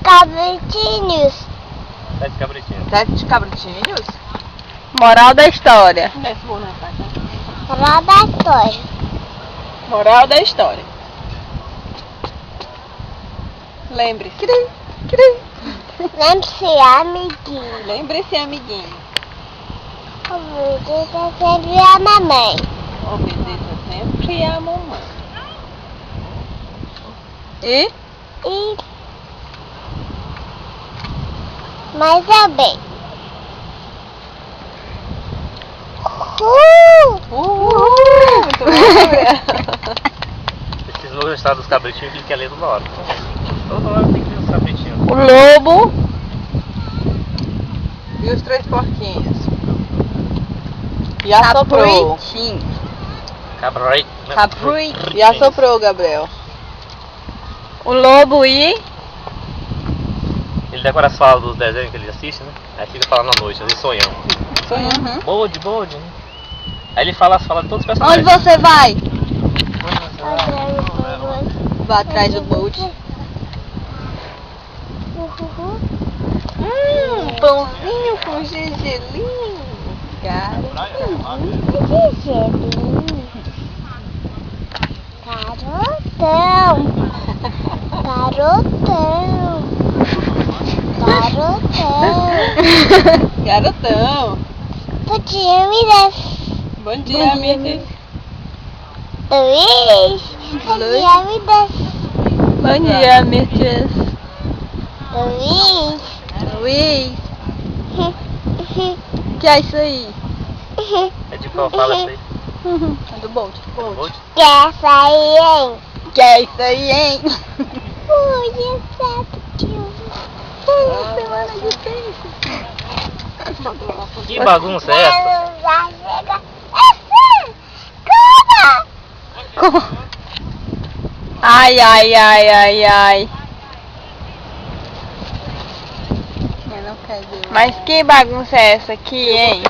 cabritinhos. 7 cabritinhos. 7 cabritinhos? Moral da história. Moral da história. Moral da história. Lembre-se. Lembre-se, amiguinho. Lembre-se, amiguinho. Obedeça sempre a mamãe. Obedeça sempre a mamãe. E? E... Mas também. Muito bom. Esses logos estados dos cabritinhos que ele quer ler toda hora. Toda hora tem que ler os cabritinhos. O lobo. E os 3 porquinhos? E assoprou. Cabrit. E assoprou, Gabriel. O lobo e... Ele decora as falas dos desenhos que ele assiste, né? Aí fica falando à noite, às vezes sonhando. Uhum. Bode, né? Aí ele fala as falas de todos os Onde personagens. você vai? Vai atrás do Bolt. Pãozinho com gergelim. Cara. Garotão. Bom dia, meninas. Bom dia, amigas. Luiz. Bom dia, meninas. Bom dia, amigas. Luiz. Luiz. O que é isso aí? É de qual fala isso aí? É do Bolt. Bolt? Quer sair, hein? Que é isso aí, hein? Ui, sabe que eu... Semana de tempo. Que bagunça é essa? Já chega. Corra! Ai. Eu não quero ver. Mas que bagunça é essa aqui, hein?